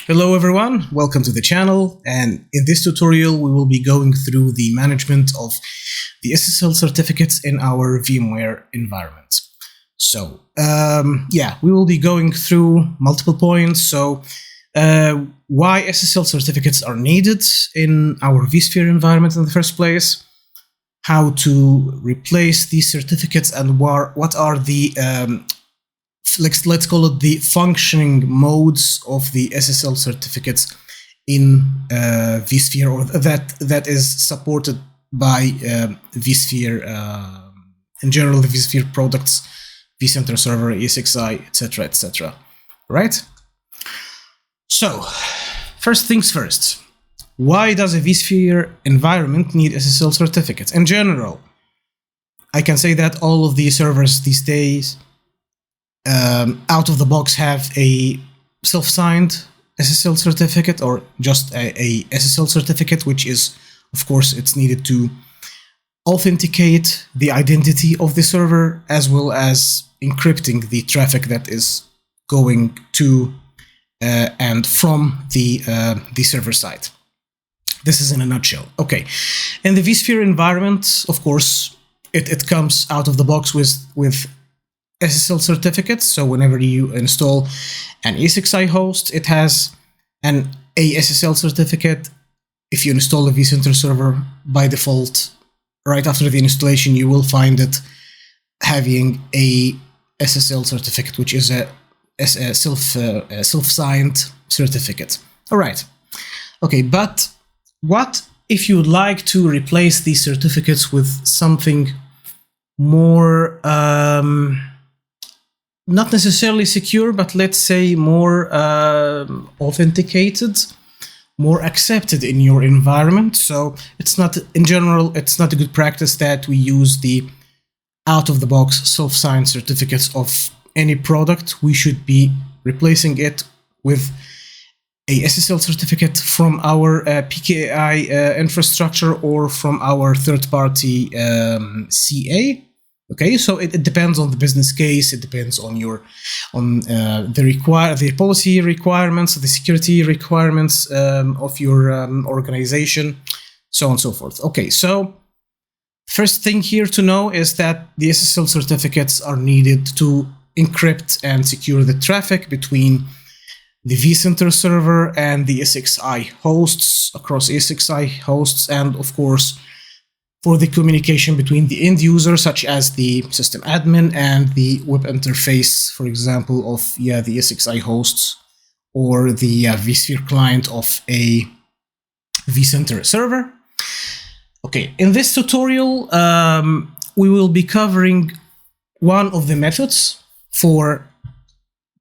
Hello everyone, welcome to the channel, and in this tutorial we will be going through the management of the SSL certificates in our VMware environment. So we will be going through multiple points. So why SSL certificates are needed in our vSphere environment in the first place, how to replace these certificates, and what are the let's call it the functioning modes of the SSL certificates in vSphere, or that is supported by vSphere in general, the vSphere products, vCenter Server, ESXi, etc., etc. Right? So, first things first. Why does a vSphere environment need SSL certificates? In general, I can say that all of the servers these days out of the box have a self-signed SSL certificate, or just a SSL certificate, which is, of course, it's needed to authenticate the identity of the server as well as encrypting the traffic that is going to and from the server side. This is in a nutshell. Okay, in the vSphere environment, of course, it comes out of the box with SSL certificates. So whenever you install an ESXi host, it has an SSL certificate. If you install a vCenter server, by default, right after the installation, you will find it having a SSL certificate, which is a self-signed certificate. All right. Okay, but what if you would like to replace these certificates with something more not necessarily secure, but let's say more authenticated, more accepted in your environment? So it's not, in general, it's not a good practice that we use the out-of-the-box self-signed certificates of any product. We should be replacing it with a SSL certificate from our PKI infrastructure or from our third-party CA. Okay, so it depends on the business case. It depends on the policy requirements, the security requirements of your organization, so on and so forth. Okay, so first thing here to know is that the SSL certificates are needed to encrypt and secure the traffic between the vCenter server and the ESXi hosts, across ESXi hosts, and of course for the communication between the end user, such as the system admin, and the web interface, for example, of the ESXi hosts or the vSphere client of a vCenter server. Okay, in this tutorial, we will be covering one of the methods for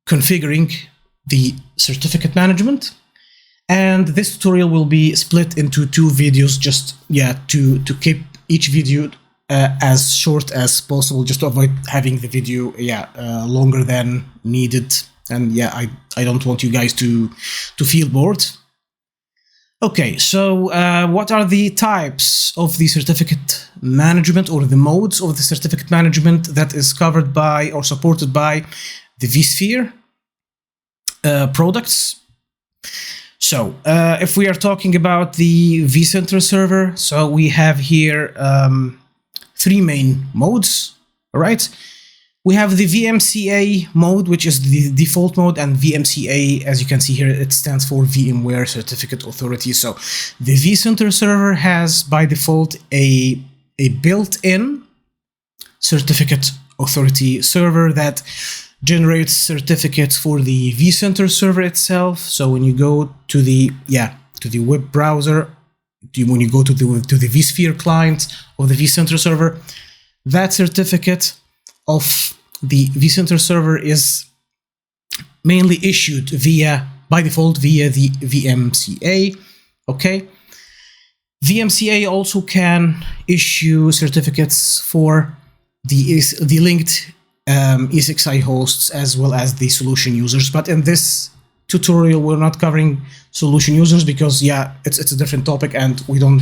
configuring the certificate management. And this tutorial will be split into two videos, just to keep each video as short as possible, just to avoid having the video longer than needed. And I don't want you guys to feel bored. Okay, so what are the types of the certificate management, or the modes of the certificate management that is covered by or supported by the vSphere products? So if we are talking about the vCenter server, so we have here three main modes. All right, we have the VMCA mode, which is the default mode, and VMCA, as you can see here, it stands for VMware Certificate Authority. So the vCenter server has by default a built-in certificate authority server that generates certificates for the vCenter server itself. So when you go to the web browser, when you go to the vSphere client or the vCenter server, that certificate of the vCenter server is mainly issued by default via the VMCA. Okay, VMCA also can issue certificates for the linked ESXi hosts as well as the solution users, but in this tutorial we're not covering solution users because it's a different topic and we don't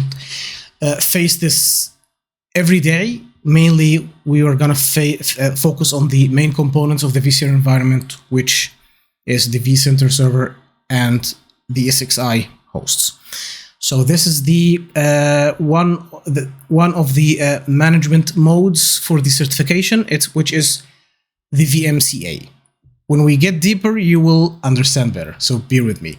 face this every day. Mainly we are gonna focus on the main components of the vSphere environment, which is the vCenter server and the ESXi hosts. So this is the one of the management modes for the certification, which is the VMCA. When we get deeper, you will understand better, so bear with me.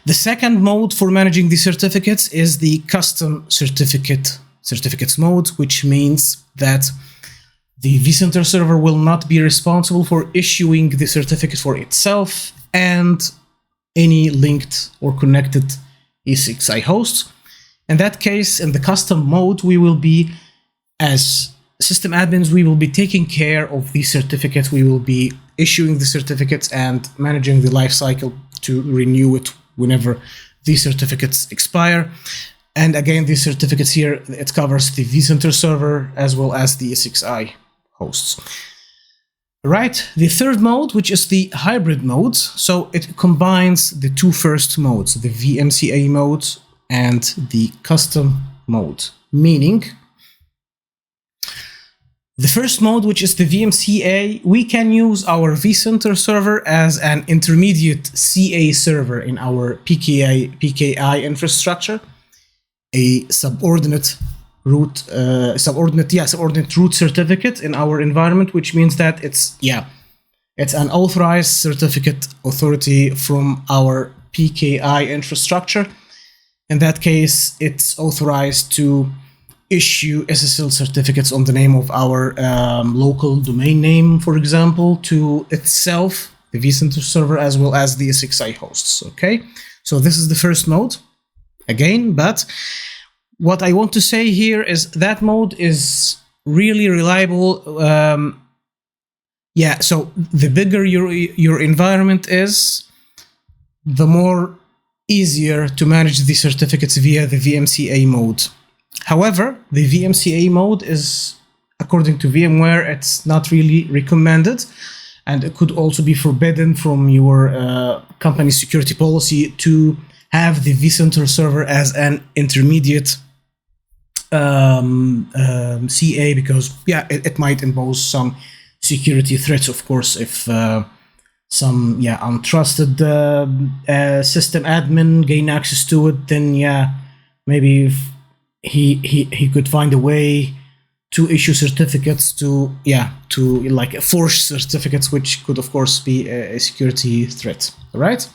The second mode for managing the certificates is the custom certificates mode, which means that the vCenter server will not be responsible for issuing the certificate for itself and any linked or connected ESXi hosts. In that case, in the custom mode, we will be, as system admins, we will be taking care of the certificates. We will be issuing the certificates and managing the lifecycle to renew it whenever these certificates expire. And again, these certificates here, it covers the vCenter server as well as the ESXi hosts. Right, the third mode, which is the hybrid mode, so it combines the two first modes, the VMCA mode and the custom mode, meaning the first mode, which is the VMCA, we can use our vCenter server as an intermediate CA server in our PKI infrastructure, a subordinate root certificate in our environment, which means that it's an authorized certificate authority from our PKI infrastructure. In that case, it's authorized to issue SSL certificates on the name of our local domain name, for example, to itself, the vCenter server, as well as the ESXi hosts. Okay, so this is the first mode again, but what I want to say here is that mode is really reliable. So the bigger your environment is, the more easier to manage the certificates via the VMCA mode. However, the VMCA mode is, according to VMware, it's not really recommended, and it could also be forbidden from your company security policy to have the vCenter server as an intermediate CA, because it might impose some security threats, of course, if some untrusted system admin gain access to it, then maybe if he could find a way to issue certificates to forge certificates, which could of course be a security threat. All right.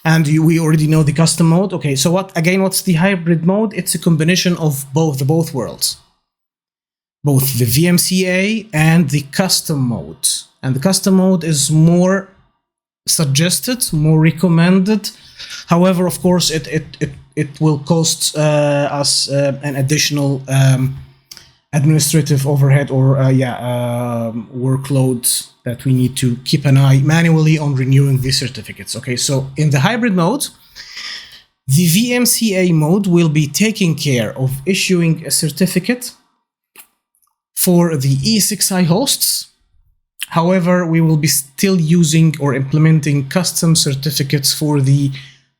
And we already know the custom mode. Okay, so what's the hybrid mode? It's a combination of both worlds, both the VMCA and the custom mode. And the custom mode is more suggested, more recommended. However, of course, it will cost us an additional administrative overhead or workload that we need to keep an eye manually on renewing these certificates. Okay, so in the hybrid mode, the VMCA mode will be taking care of issuing a certificate for the ESXi hosts. However, we will be still using or implementing custom certificates for the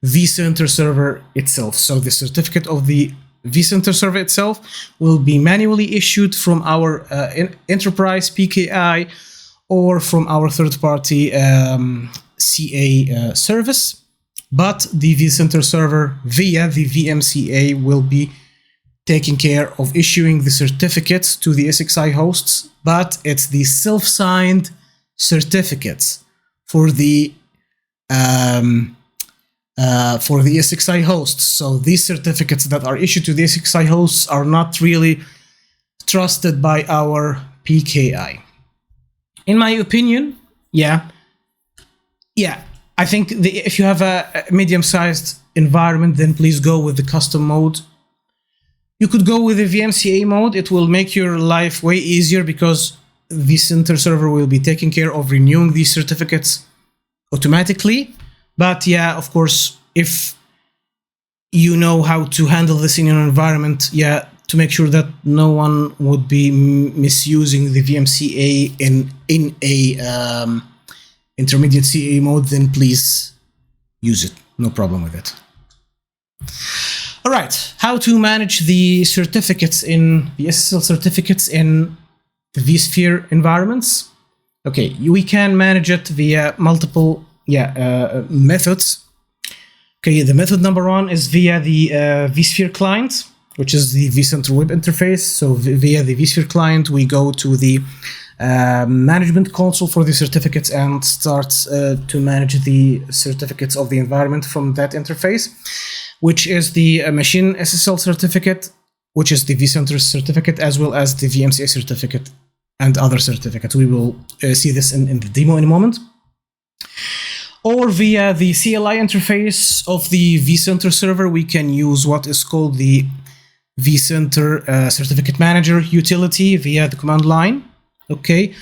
vCenter server itself. So the certificate of the vCenter server itself will be manually issued from our enterprise PKI or from our third-party CA service, but the vCenter server via the VMCA will be taking care of issuing the certificates to the ESXi hosts, but it's the self-signed certificates for the ESXi hosts. So these certificates that are issued to the ESXi hosts are not really trusted by our PKI. In my opinion, I think if you have a medium-sized environment, then please go with the custom mode. You could go with the VMCA mode. It will make your life way easier because the vCenter server will be taking care of renewing these certificates automatically. But of course, if you know how to handle this in your environment, to make sure that no one would be misusing the VMCA in a intermediate CA mode, then please use it. No problem with it. All right, how to manage the certificates in the SSL certificates in the vSphere environments? Okay, we can manage it via multiple methods. Okay, the method number one is via the vSphere client, which is the vCenter web interface. So via the vSphere client, we go to the management console for the certificates and start to manage the certificates of the environment from that interface, which is the machine SSL certificate, which is the vCenter certificate, as well as the VMCA certificate and other certificates. We will see this in the demo in a moment. Or via the CLI interface of the vCenter server, we can use what is called the vCenter Certificate Manager utility via the command line, okay?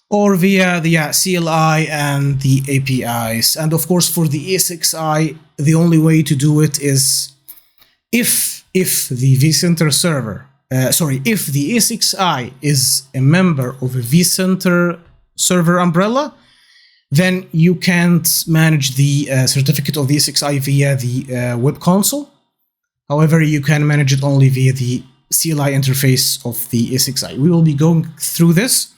Or via the CLI and the APIs. And of course, for the ESXi, the only way to do it is if the vCenter server, if the ESXi is a member of a vCenter server umbrella, then you can't manage the certificate of the ESXi via the web console. However, you can manage it only via the CLI interface of the ESXi. We will be going through this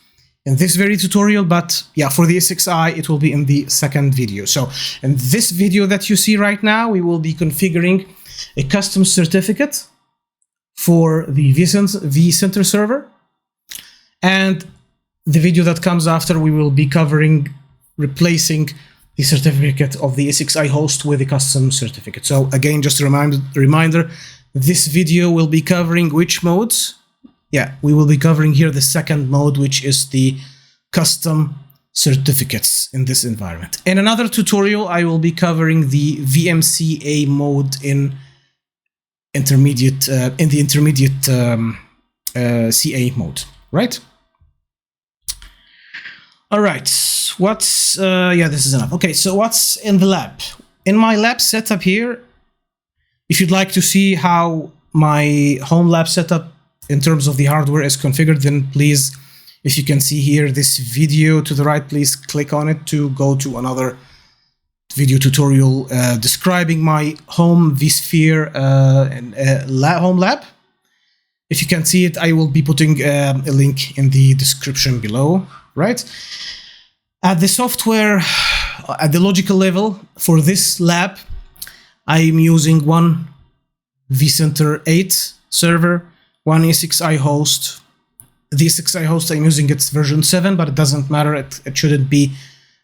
in this very tutorial, but yeah, for the ESXi, it will be in the second video. So in this video that you see right now, we will be configuring a custom certificate for the vCenter server. And the video that comes after, we will be covering replacing the certificate of the ESXi host with a custom certificate. So again, just a reminder, this video will be covering which modes? Yeah, we will be covering here the second mode, which is the custom certificates in this environment. In another tutorial, I will be covering the VMCA mode in the intermediate CA mode, right? All right, this is enough. Okay, so what's in the lab? In my lab setup here, if you'd like to see how my home lab setup in terms of the hardware is configured, then please, if you can see here this video to the right, please click on it to go to another video tutorial describing my home vSphere home lab. If you can see it, I will be putting a link in the description below, right? At the software, at the logical level, for this lab, I'm using one vCenter 8 server, one ESXi host. The ESXi host I'm using, it's version 7, but it doesn't matter. It shouldn't be,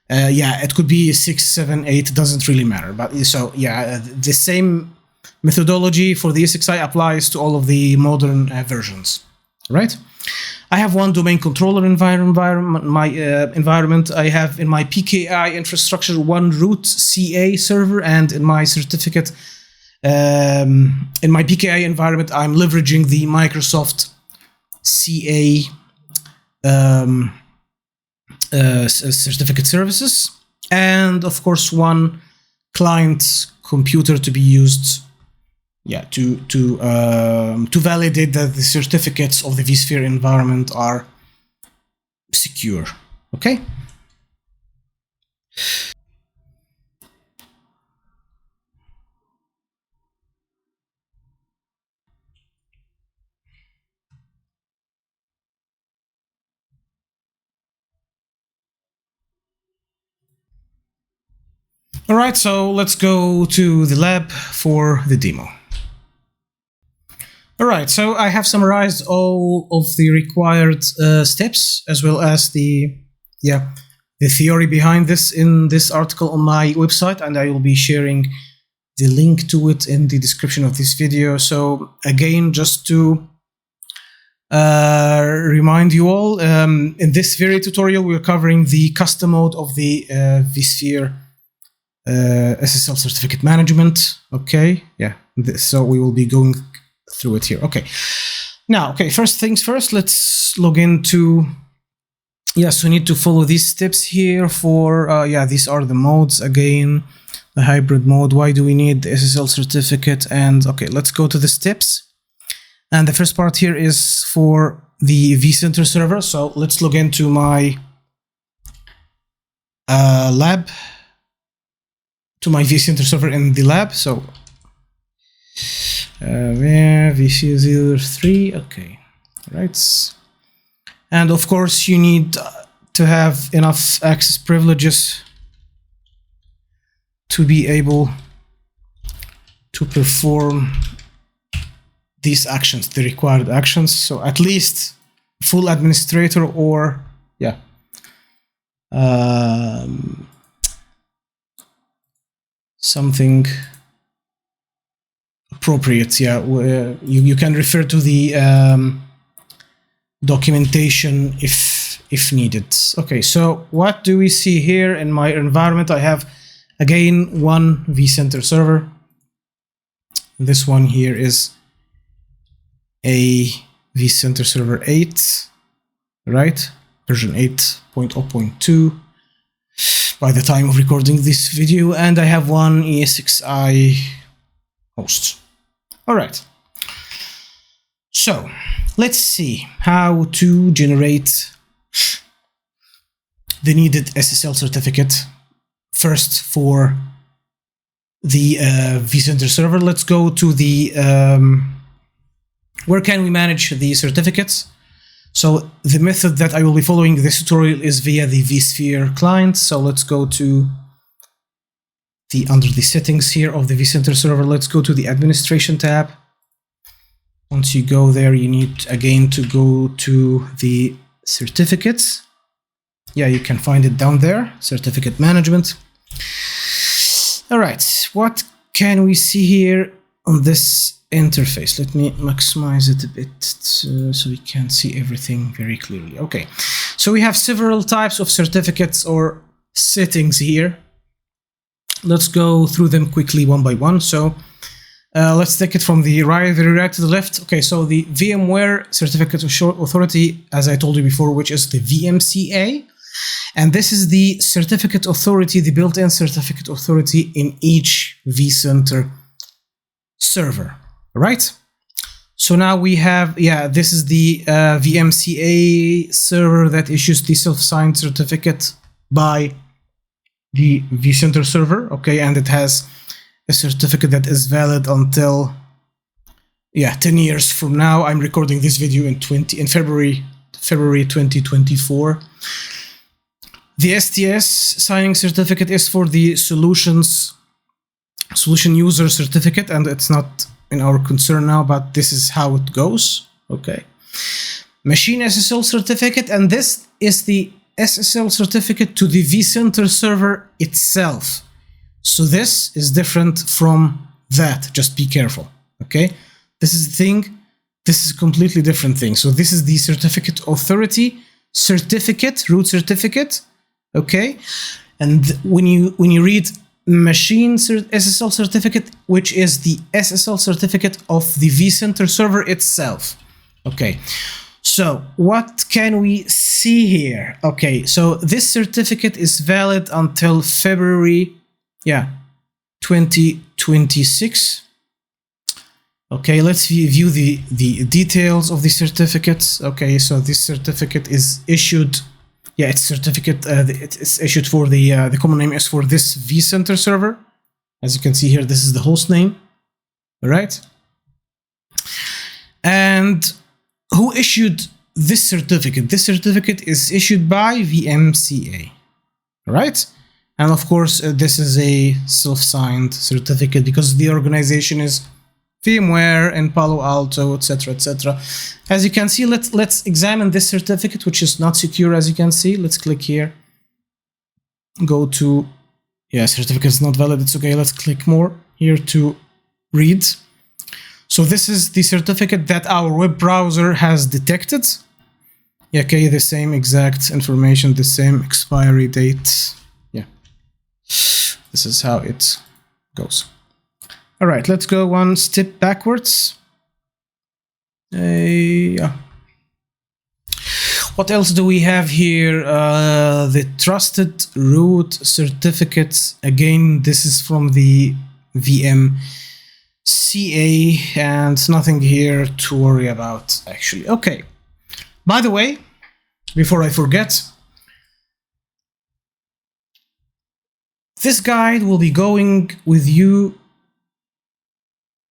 it could be 6, 7, 8, doesn't really matter. But so, yeah, the same methodology for the ESXi applies to all of the modern versions, right? I have one domain controller environment. I have in my PKI infrastructure one root CA server, and in my certificate, in my PKI environment, I'm leveraging the Microsoft CA certificate services, and of course one client computer to be used, to validate that the certificates of the vSphere environment are secure. Okay. All right, so let's go to the lab for the demo. All right, so I have summarized all of the required steps, as well as the theory behind this in this article on my website, and I will be sharing the link to it in the description of this video. So again, just to remind you all, in this very tutorial, we're covering the custom mode of the vSphere SSL certificate management. Okay, so we will be going through it here. Okay, now, first things first, let's log into, yes, we need to follow these steps here for, these are the modes again, the hybrid mode. Why do we need the SSL certificate? And okay, let's go to the steps. And the first part here is for the vCenter server. So let's log into my lab, to my vCenter server in the lab. So VC03, okay, right. And of course you need to have enough access privileges to be able to perform these actions, the required actions. So at least full administrator or something appropriate. You can refer to the documentation if needed. Okay, so what do we see here in my environment? I have again one vCenter server. This one here is a vCenter server 8, right? Version 8.0.2 by the time of recording this video, and I have one ESXi host. All right. So let's see how to generate the needed SSL certificate first for the vCenter server. Let's go to the where can we manage the certificates. So the method that I will be following this tutorial is via the vSphere client. So let's go to under the settings here of the vCenter server. Let's go to the administration tab. Once you go there, you need again to go to the certificates. Yeah, you can find it down there, certificate management. All right, what can we see here on this interface? Let me maximize it a bit so we can see everything very clearly. Okay, so we have several types of certificates or settings here. Let's go through them quickly one by one. So let's take it from the right to the left. Okay, so the VMware Certificate Authority, as I told you before, which is the VMCA. And this is the certificate authority, the built-in certificate authority in each vCenter server, right? So now we have, this is the VMCA server that issues the self-signed certificate by the vCenter server, okay, and it has a certificate that is valid until 10 years from now. I'm recording this video in February 2024. The STS signing certificate is for the solution user certificate, and it's not in our concern now, but this is how it goes. Okay. Machine SSL certificate, and this is the SSL certificate to the vCenter server itself. So this is different from that. Just be careful. Okay. This is the thing. This is a completely different thing. So this is the certificate authority certificate, root certificate. Okay, and when you read machine SSL certificate, which is the SSL certificate of the vCenter server itself. Okay, so what can we see here? Okay, so this certificate is valid until February 2026. Okay, let's view the details of the certificates. Okay, so this certificate is issued. It's certificate. It's issued for the common name is for this vCenter server. As you can see here, this is the host name. All right. And who issued this certificate? This certificate is issued by VMCA. All right. And of course, this is a self-signed certificate because the organization is VMware and Palo Alto, etc., etc. As you can see, let's examine this certificate, which is not secure. As you can see, let's click here. Go to certificate is not valid. It's okay. Let's click more here to read. So this is the certificate that our web browser has detected. Okay, the same exact information, the same expiry date. This is how it goes. All right, let's go one step backwards. What else do we have here? The trusted root certificates. Again, this is from the VMCA, and nothing here to worry about, actually. Okay. By the way, before I forget, this guide will be going with you.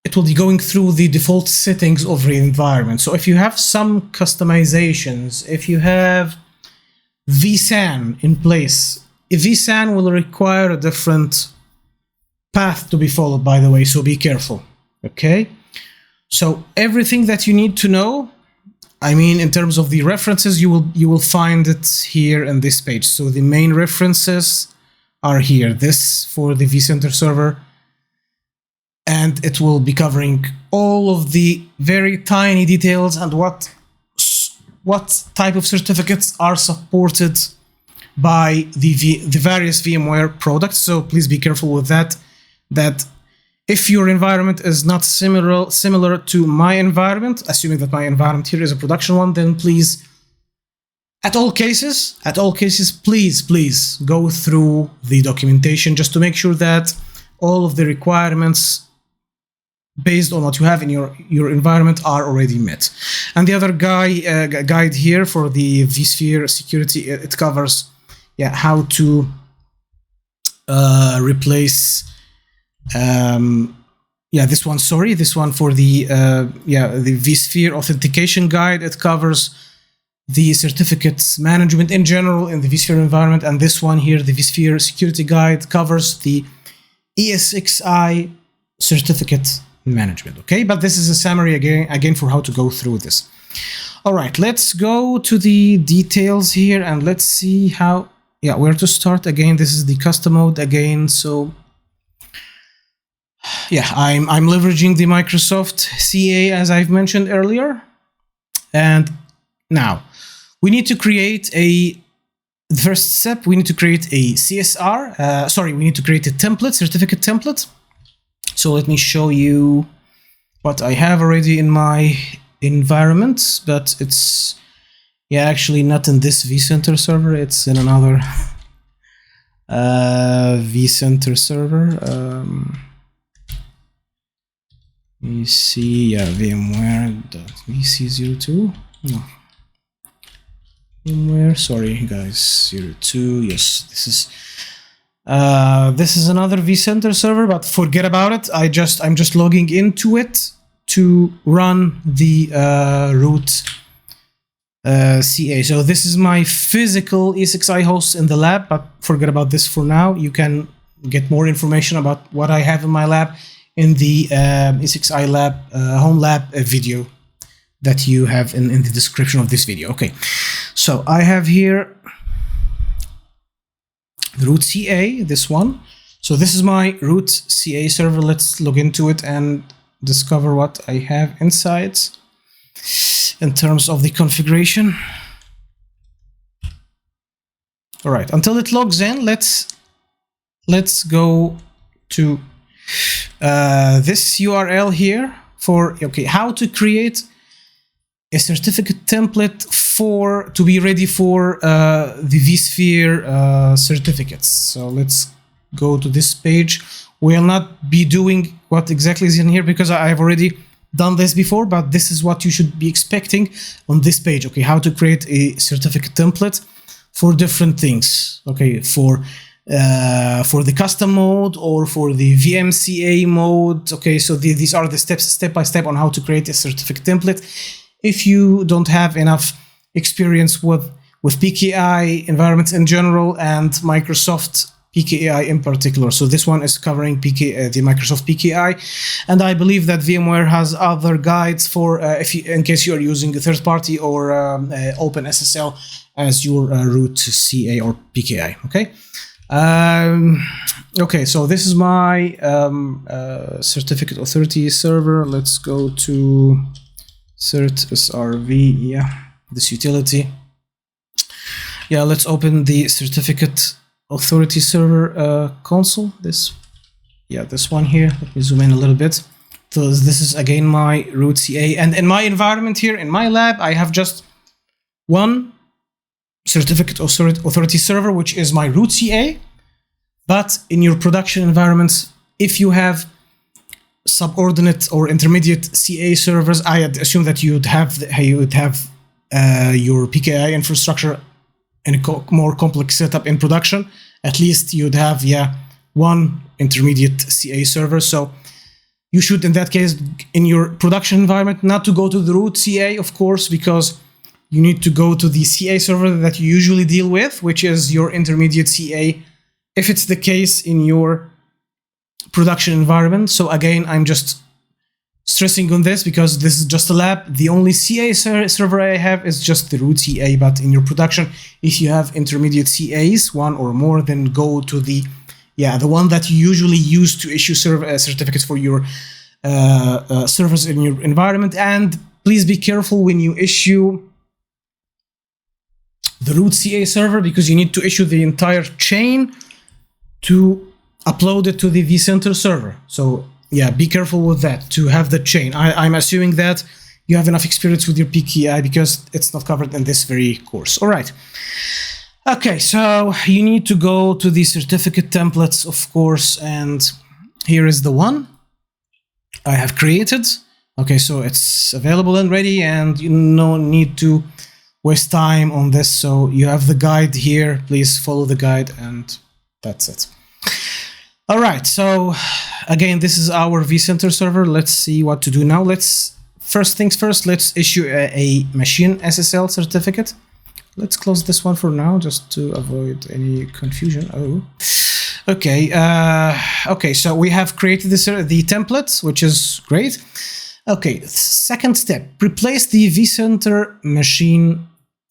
It will be going through the default settings of the environment. So if you have some customizations, if you have vSAN in place, vSAN will require a different path to be followed, by the way, so be careful. Okay, so everything that you need to know, I mean, in terms of the references, you will find it here in this page. So the main references are here. This for the vCenter server, and it will be covering all of the very tiny details and what type of certificates are supported by the various VMware products. So please be careful with that. That if your environment is not similar to my environment, assuming that my environment here is a production one, then please, at all cases, please go through the documentation just to make sure that all of the requirements based on what you have in your environment are already met. And the other guide here for the vSphere security, it covers how to replace this one for the the vSphere authentication guide. It covers the certificates management in general in the vSphere environment, and this one here, the vSphere security guide, covers the ESXi certificate management. Okay, but this is a summary again for how to go through this. All right, let's go to the details here and let's see how where to start. Again, this is the custom mode again. So I'm leveraging the Microsoft CA as I've mentioned earlier, and now we need to create the first step. We need to create a CSR. We need to create a template, certificate template. So let me show you what I have already in my environment, but it's actually not in this vCenter server. It's in another vCenter server. Let me see, VMware.vc02. No. VMware, sorry guys, 02. Yes, this is another vCenter server, but forget about it. I'm just logging into it to run the root CA. So this is my physical ESXi host in the lab, but forget about this for now. You can get more information about what I have in my lab in the ESXi lab home lab video that you have in the description of this video. Okay, so I have here the root CA, this one. So this is my root CA server. Let's log into it and discover what I have inside in terms of the configuration. All right, until it logs in, let's go to this URL here for how to create a certificate template to be ready for the vSphere certificates. So let's go to this page. We'll not be doing what exactly is in here because I've already done this before, but this is what you should be expecting on this page. Okay, how to create a certificate template for different things. Okay, for the custom mode or for the VMCA mode. Okay, so these are the steps, step by step, on how to create a certificate template. If you don't have enough experience with PKI environments in general and Microsoft PKI in particular, so this one is covering the Microsoft PKI, and I believe that VMware has other guides for in case you are using a third party or Open SSL as your root CA or PKI. Okay. Okay, so this is my certificate authority server. Let's go to cert srv, this utility. Let's open the certificate authority server console. This one here. Let me zoom in a little bit. So this is again my root CA, and in my environment here in my lab, I have just one certificate authority server, which is my root CA. But in your production environments, if you have subordinate or intermediate CA servers, I assume that you would have your PKI infrastructure in a more complex setup in production. At least you'd have one intermediate CA server. So you should, in that case, in your production environment, not to go to the root CA, of course, because you need to go to the CA server that you usually deal with, which is your intermediate CA. If it's the case in your production environment. So again, I'm just stressing on this because this is just a lab. The only CA server I have is just the root CA, but in your production, if you have intermediate CAs, one or more, then go to the one that you usually use to issue certificates for your servers in your environment. And please be careful when you issue the root CA server, because you need to issue the entire chain to upload it to the vCenter server. So yeah, be careful with that, to have the chain. I'm assuming that you have enough experience with your PKI because it's not covered in this very course. All right. Okay, so you need to go to the certificate templates, of course, and here is the one I have created. Okay, so it's available and ready, and you no need to waste time on this. So you have the guide here. Please follow the guide, and that's it. All right, so again, this is our vCenter server. Let's see what to do now. First things first, let's issue a machine SSL certificate. Let's close this one for now, just to avoid any confusion. Oh, okay. Okay, so we have created the template, which is great. Okay, second step, replace the vCenter machine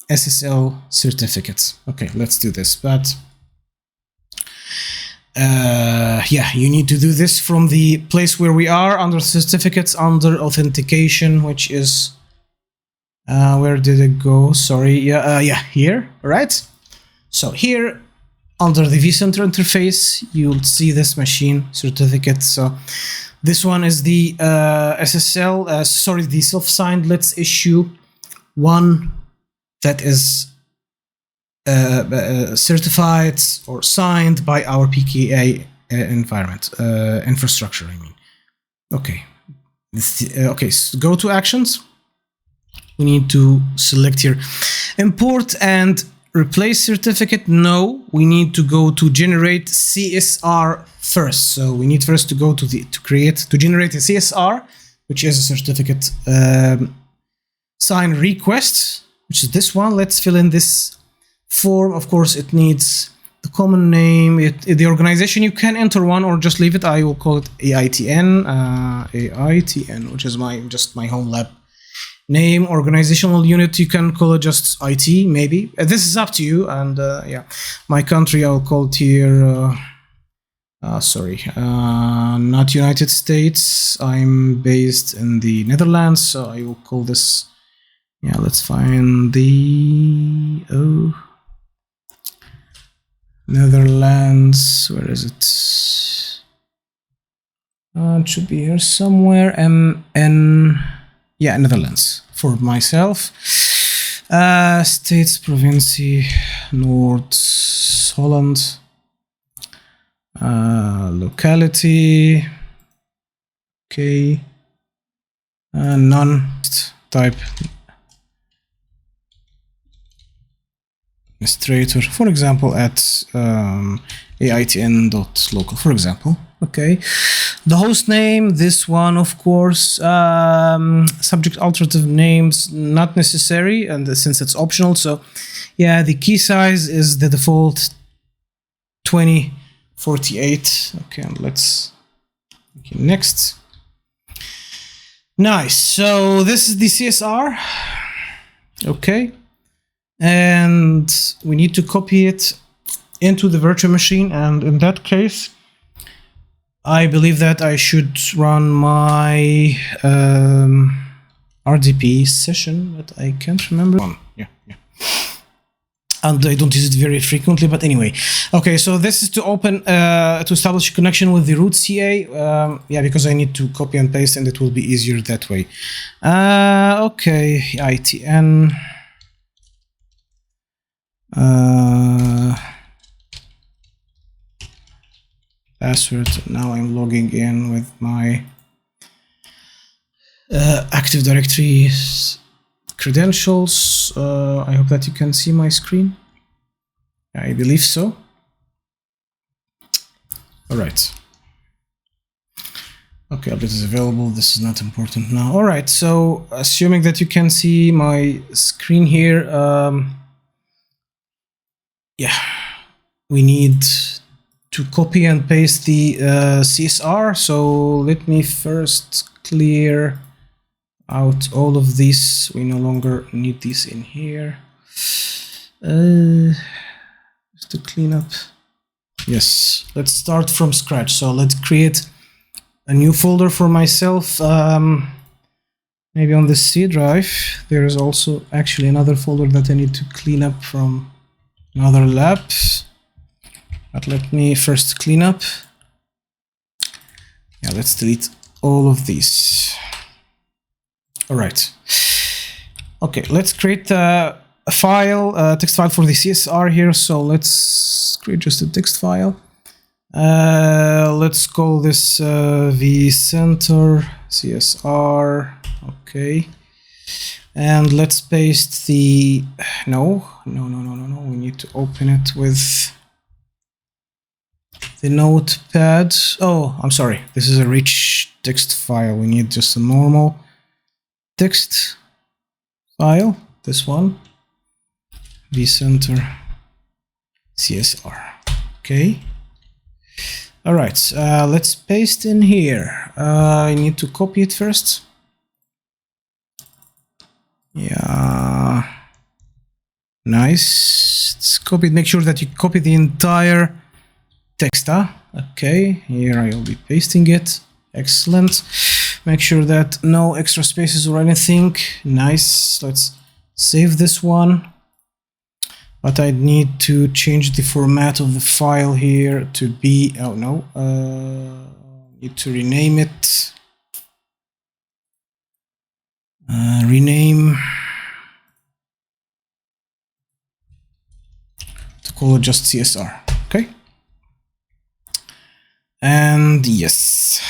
SSL certificates. Okay, let's do this, but yeah, you need to do this from the place where we are under certificates, under authentication, which is where did it go? Sorry, yeah, here, right? So here under the vCenter interface, you'll see this machine certificate. So this one is the SSL, sorry, the self-signed. Let's issue one that is certified or signed by our PKI environment, infrastructure, I mean. Okay. Okay, so go to actions. We need to select here import and replace certificate. No, we need to go to generate CSR first. So we need first to go to generate a CSR, which is a certificate sign request, which is this one. Let's fill in this form. Of course, it needs the common name, the organization. You can enter one or just leave it. I will call it AITN, AITN, which is just my home lab name. Organizational unit, you can call it just IT, maybe. This is up to you. And yeah, my country, I'll call it here. Sorry, not United States. I'm based in the Netherlands, so I will call this. Yeah, let's find the Netherlands. Where is it? It should be here somewhere. Yeah, Netherlands for myself. States, provincie, North Holland. Locality. Okay. None. Type. Administrator, for example, at aitn.local, for example. Okay. The host name, this one, of course. Subject alternative names, not necessary, and since it's optional. So, yeah, the key size is the default 2048. Okay, and let's next. Nice. So this is the CSR. Okay. And we need to copy it into the virtual machine, and in that case I believe that I should run my RDP session, but I can't remember. Yeah. And I don't use it very frequently, but anyway. Okay, so this is to open, to establish a connection with the root CA. Yeah, because I need to copy and paste, and it will be easier that way. Okay, ITN. Password. Now I'm logging in with my Active Directory credentials. I hope that you can see my screen. I believe so. All right. Okay, update is available. This is not important now. All right. So, assuming that you can see my screen here, yeah, we need to copy and paste the CSR. So let me first clear out all of these. We no longer need these in here. Just to clean up. Yes, let's start from scratch. So let's create a new folder for myself. Maybe on the C drive. There is also actually another folder that I need to clean up from another lab. But let me first clean up. Yeah, let's delete all of these. All right. Okay, let's create a file, a text file for the CSR here. So let's create just a text file. Let's call this vCenter CSR. Okay. And let's paste the, no. We need to open it with the notepad. Oh, I'm sorry. This is a rich text file. We need just a normal text file. This one. vCenter CSR. Okay. All right. Let's paste in here. I need to copy it first. Yeah. Nice. Let's copy it. Make sure that you copy the entire text. Okay. Here I will be pasting it. Excellent. Make sure that no extra spaces or anything. Nice. Let's save this one. But I need to change the format of the file here to be, oh no, need to rename it. Rename to call it just CSR. Okay. And yes.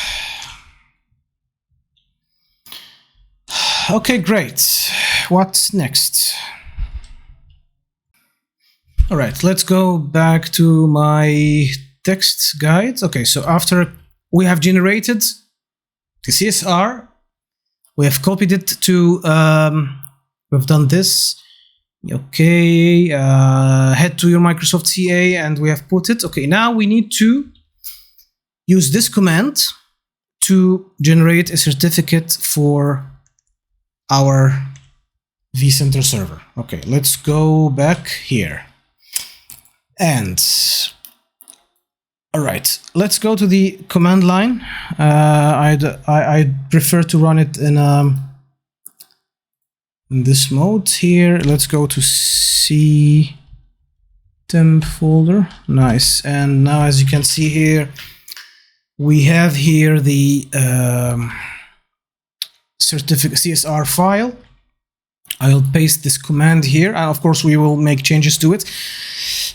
Okay, great. What's next? All right, let's go back to my text guide. Okay, so after we have generated the CSR, we have copied it to, we've done this. Okay, head to your Microsoft CA and we have put it. Okay, now we need to use this command to generate a certificate for our vCenter server. Okay, let's go back here. And all right, let's go to the command line. I'd prefer to run it in this mode here. Let's go to C temp folder. Nice. And now, as you can see here, we have here the certificate CSR file. I'll paste this command here, and of course we will make changes to it.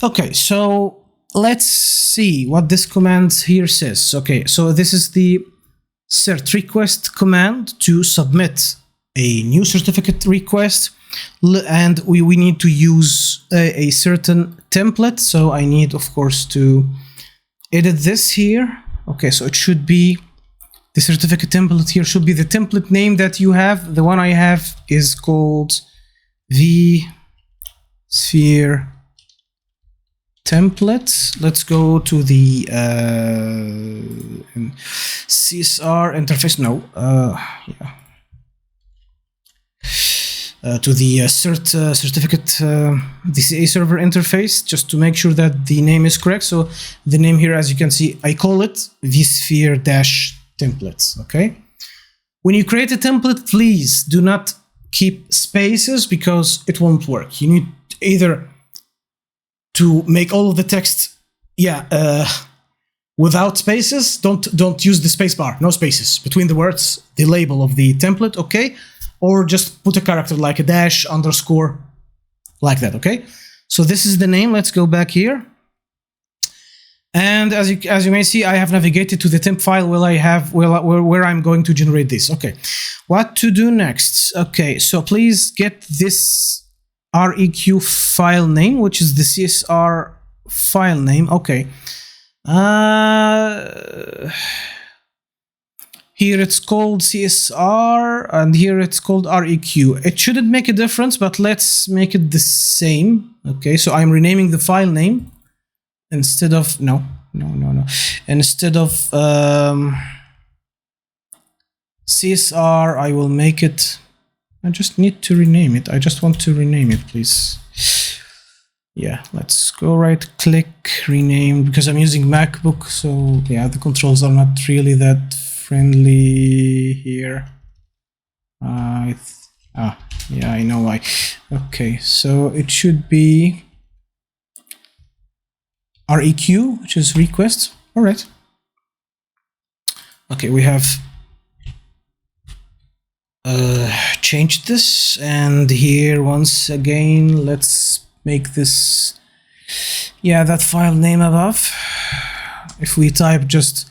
Okay, so let's see what this command here says. Okay, so this is the cert request command to submit a new certificate request, and we need to use a certain template. So I need, of course, to edit this here. Okay, so it should be the certificate template here should be the template name that you have. The one I have is called vSphere template. Let's go to the CSR interface. No, yeah. To the certificate DCA server interface, just to make sure that the name is correct. So the name here, as you can see, I call it vSphere-templates. Okay. When you create a template, please do not keep spaces because it won't work. You need either to make all of the text, without spaces. Don't use the space bar. No spaces between the words, the label of the template. Okay. Or just put a character like a dash, underscore, like that, okay? So this is the name. Let's go back here. And as you may see, I have navigated to the temp file where I'm going to generate this. Okay, what to do next? Okay, so please get this REQ file name, which is the CSR file name. Okay. Here it's called CSR, and here it's called REQ. It shouldn't make a difference, but let's make it the same. Okay, so I'm renaming the file name instead of, no, Instead of CSR, I will make it. I just need to rename it. I just want to rename it, please. Yeah, let's go right click, rename, because I'm using MacBook, so yeah, the controls are not really that friendly here. Yeah, I know why. Okay, so it should be REQ, which is request. All right. Okay, we have changed this, and here once again, let's make this, yeah, that file name above. If we type, just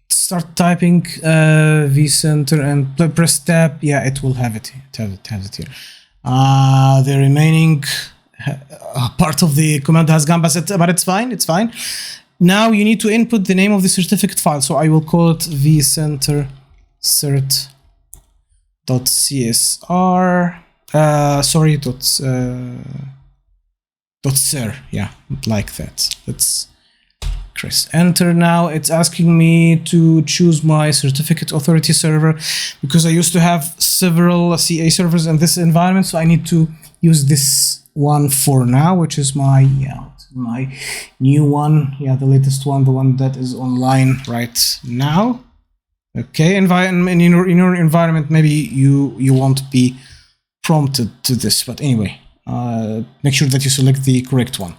start typing vCenter and press tab, yeah, it will have it. It has it here. The remaining part of the command has gone, but it's fine. It's fine. Now you need to input the name of the certificate file. So I will call it vCenter cert.csr. Sorry, .sir. Yeah, like that. Let's press enter. Now it's asking me to choose my certificate authority server, because I used to have several CA servers in this environment, so I need to use this one for now, which is my new one. Yeah, the latest one, the one that is online right now. Okay, in your environment, maybe you won't be prompted to this, but anyway, make sure that you select the correct one.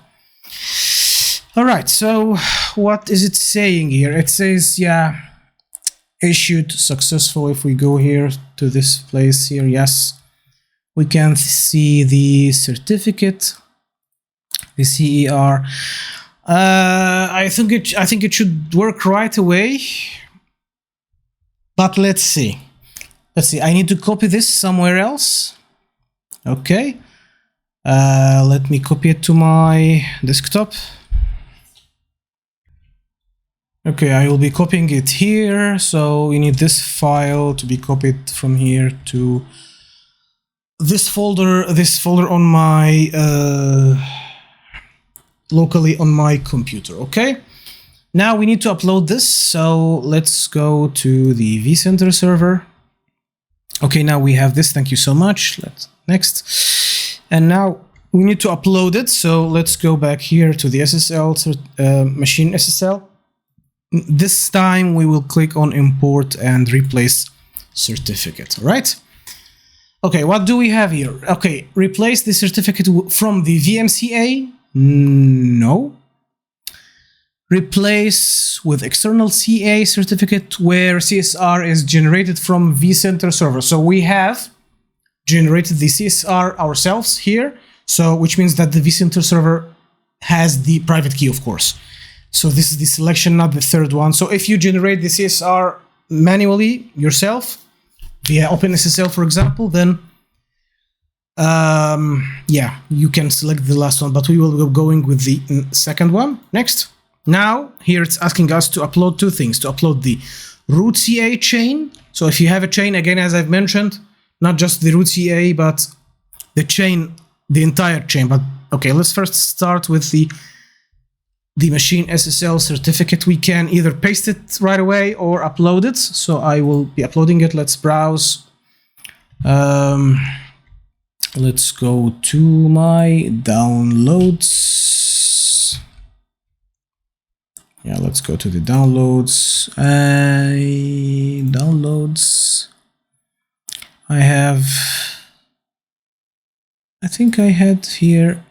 All right, so what is it saying here? It says, yeah, issued successful. If we go here to this place here, yes, we can see the certificate, the CER. I think it should work right away, but let's see. I need to copy this somewhere else. Okay, let me copy it to my desktop. Okay, I will be copying it here, so we need this file to be copied from here to this folder on my locally on my computer. Okay, now we need to upload this, so let's go to the vCenter server. Okay, now we have this. Thank you so much. Let's next, and now we need to upload it. So let's go back here to the SSL machine SSL. This time we will click on import and replace certificate. All right. Okay, what do we have here? Okay, replace the certificate from the VMCA. No. Replace with external CA certificate where CSR is generated from vCenter server. So we have generated the CSR ourselves here. So which means that the vCenter server has the private key, of course. So this is the selection, not the third one. So if you generate the CSR manually yourself via OpenSSL, for example, then yeah, you can select the last one, but we will be going with the second one. Next. Now here it's asking us to upload two things, to upload the root CA chain. So if you have a chain, again, as I've mentioned, not just the root CA, but the chain, the entire chain. But okay, let's first start with the machine SSL certificate. We can either paste it right away or upload it. So I will be uploading it. Let's browse. Let's go to my downloads. Yeah, let's go to the downloads. Downloads. I think I had here,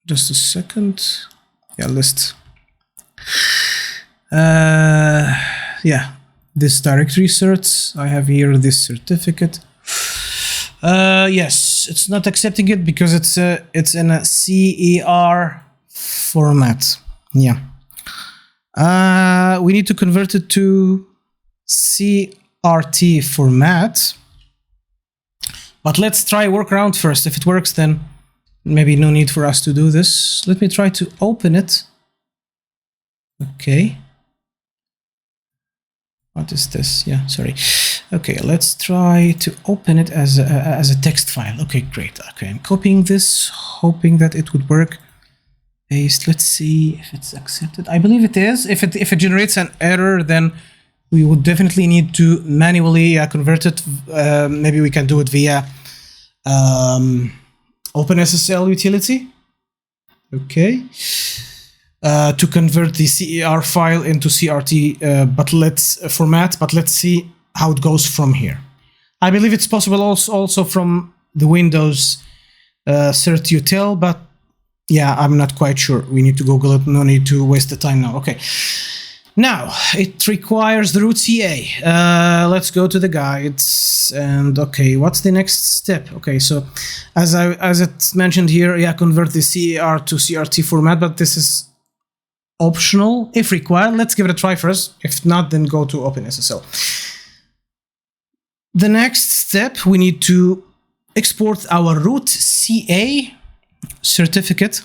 just a second. Yeah, list. Yeah, this directory certs. I have here this certificate. Yes, it's not accepting it because it's in a CER format. Yeah. We need to convert it to CRT format. But let's try workaround first. If it works, then maybe no need for us to do this. Let me try to open it. Okay. What is this? Yeah, sorry. Okay, let's try to open it as a text file. Okay, great. Okay, I'm copying this, hoping that it would work. paste. Let's see if it's accepted. I believe it is. If it generates an error, then we would definitely need to manually convert it. Maybe we can do it via OpenSSL utility. Okay. To convert the CER file into CRT format, but let's see how it goes from here. I believe it's possible also from the Windows certutil, but yeah, I'm not quite sure. We need to Google it. No need to waste the time now. Okay. Now, it requires the root CA. Let's go to the guides. And okay, what's the next step? Okay, so as it's mentioned here, yeah, convert the CER to CRT format, but this is optional if required. Let's give it a try first. If not, then go to OpenSSL. The next step, we need to export our root CA certificate.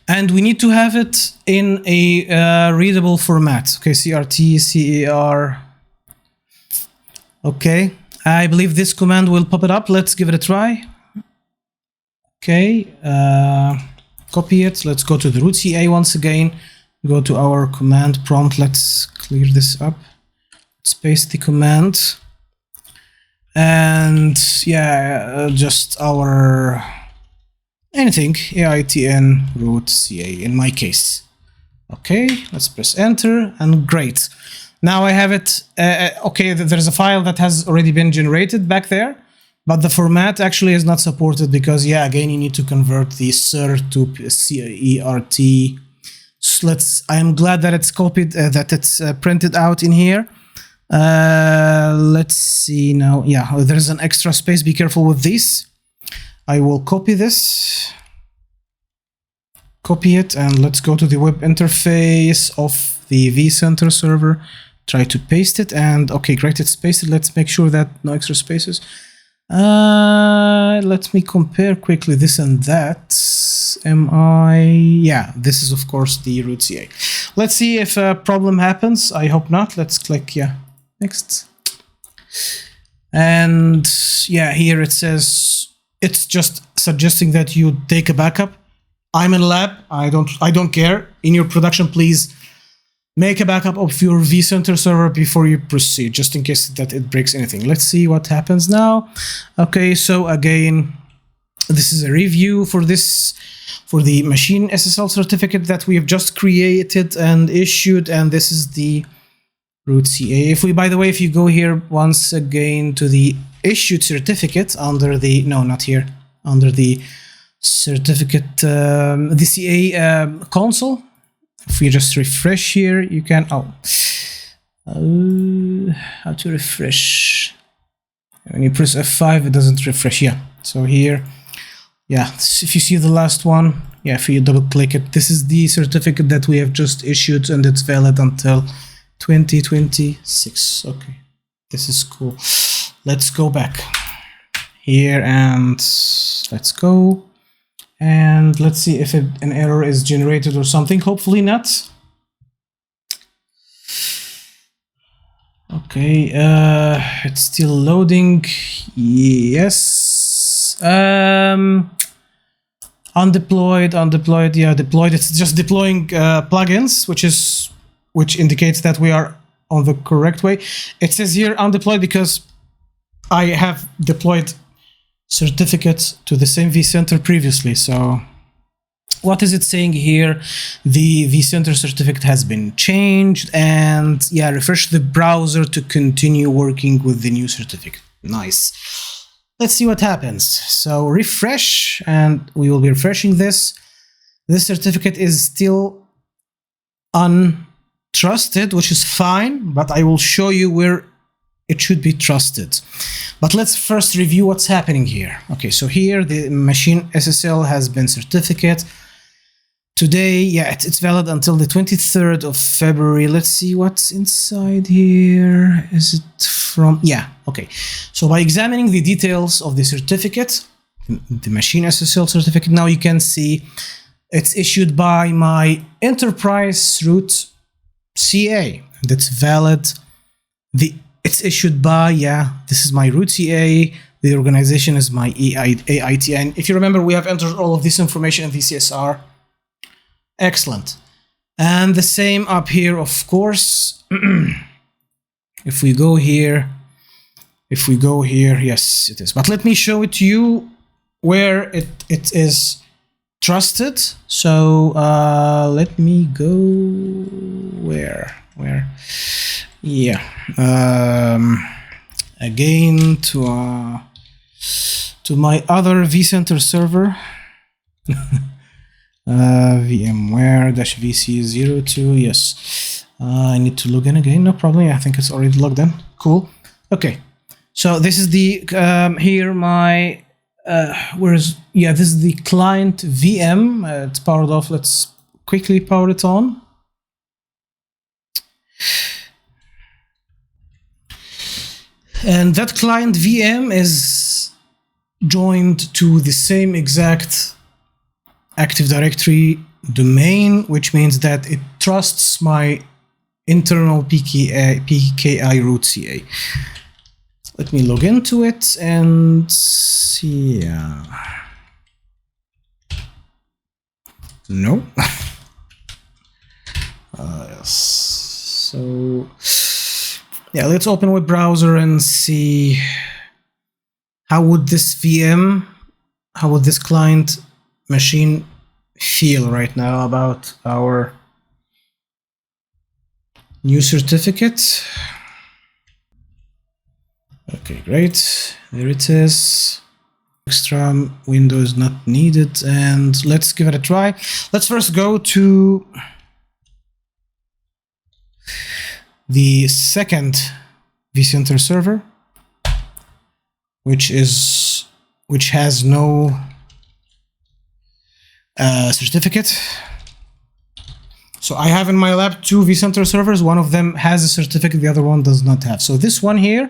And we need to have it in a readable format. Okay, CRT, CER. Okay, I believe this command will pop it up. Let's give it a try. Okay, copy it. Let's go to the root CA once again. Go to our command prompt. Let's clear this up. Let's paste the command. And yeah, just our anything, AITN root CA in my case. Okay, let's press enter and great. Now I have it. Okay, there's a file that has already been generated back there, but the format actually is not supported because, yeah, again, you need to convert the CER to CERT. So I am glad that it's copied, that it's printed out in here. Let's see now. Yeah, there's an extra space. Be careful with this. I will copy this, copy it, and let's go to the web interface of the vCenter server, try to paste it, and okay, great, it's pasted. Let's make sure that no extra spaces. Let me compare quickly this and that. Yeah, this is of course the root CA. Let's see if a problem happens. I hope not. Let's click, yeah, next. And yeah, here it says, it's just suggesting that you take a backup. I'm in lab. I don't care. In your production, please make a backup of your vCenter server before you proceed, just in case that it breaks anything. Let's see what happens now. Okay, so again, this is a review for the machine SSL certificate that we have just created and issued, and this is the root CA. By the way, if you go here once again to the issued certificate under the, no, not here, under the certificate, the CA console, if we just refresh here, you can, how to refresh? When you press F5, it doesn't refresh. Yeah, so here, yeah, if you see the last one, yeah, if you double click it, this is the certificate that we have just issued and it's valid until 2026. Okay, this is cool. Let's go back here and let's go. And let's see if an error is generated or something. Hopefully not. Okay, it's still loading. Yes. Undeployed, yeah, deployed. It's just deploying plugins, which indicates that we are on the correct way. It says here undeployed because I have deployed certificates to the same vCenter previously. So what is it saying here? The vCenter certificate has been changed, and yeah, refresh the browser to continue working with the new certificate. Nice. Let's see what happens. So refresh, and we will be refreshing this. This certificate is still untrusted, which is fine, but I will show you where it should be trusted. But let's first review what's happening here. Okay, so here the machine SSL has been certificate. Today, yeah, it's valid until the 23rd of February. Let's see what's inside here. Is it from, yeah, okay. So by examining the details of the certificate, the machine SSL certificate, now you can see it's issued by my enterprise root CA. That's valid. It's issued by, yeah, this is my root CA. The organization is my AITN. If you remember, we have entered all of this information in the CSR. Excellent. And the same up here, of course. If we go here, yes, it is. But let me show it to you where it is trusted. So let me go where? Yeah. Again to my other vCenter server. VMware -VC02. Yes. I need to log in again. No problem. I think it's already logged in. Cool. Okay. So this is the here my this is the client VM. It's powered off. Let's quickly power it on. And that client VM is joined to the same exact Active Directory domain, which means that it trusts my internal PKI root CA. Let me log into it and see. No. Yes. So yeah, let's open web browser and see how would this client machine feel right now about our new certificate. Okay, great. There it is. Extra window is not needed, and let's give it a try. Let's first go to the second vCenter server, which has no certificate. So I have in my lab 2 vCenter servers. One of them has a certificate, the other one does not have. So this one here,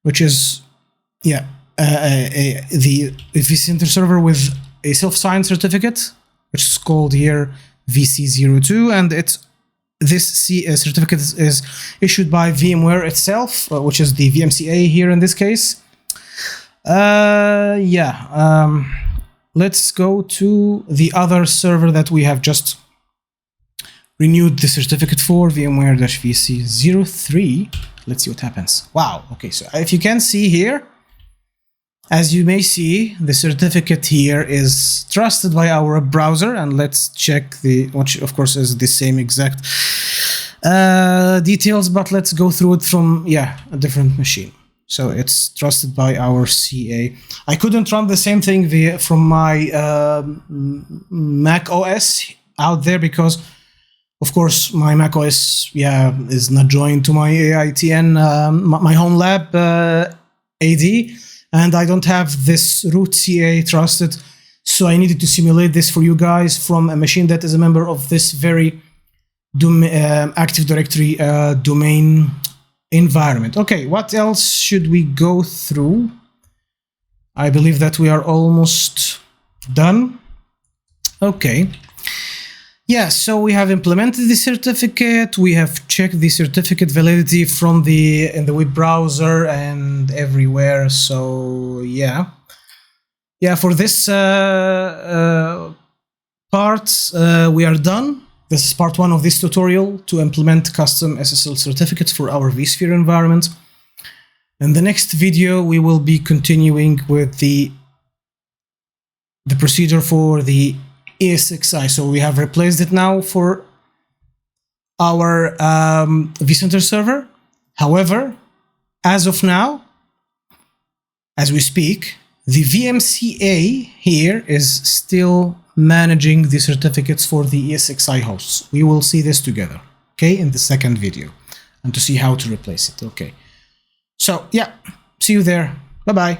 which is the vCenter server with a self-signed certificate, which is called here VC02, and this certificate is issued by VMware itself, which is the VMCA here in this case. Let's go to the other server that we have just renewed the certificate for, VMware -VC03. Let's see what happens. Wow. Okay, so if you can see here, as you may see, the certificate here is trusted by our browser, and let's check which of course is the same exact details, but let's go through it from a different machine. So it's trusted by our CA. I couldn't run the same thing from my Mac OS out there because, of course, my Mac OS is not joined to my AITN, my home lab AD, and I don't have this root CA trusted. So I needed to simulate this for you guys from a machine that is a member of this very Active Directory domain environment. Okay, what else should we go through? I believe that we are almost done. Okay. Yeah, so we have implemented the certificate. We have checked the certificate validity from in the web browser and everywhere. So for this part, we are done. This is part 1 of this tutorial to implement custom SSL certificates for our vSphere environment. In the next video, we will be continuing with the procedure for the ESXi. So we have replaced it now for our vCenter server. However, as of now, as we speak, the VMCA here is still managing the certificates for the ESXi hosts. We will see this together, okay, in the second video, and to see how to replace it. Okay, so see you there. Bye-bye.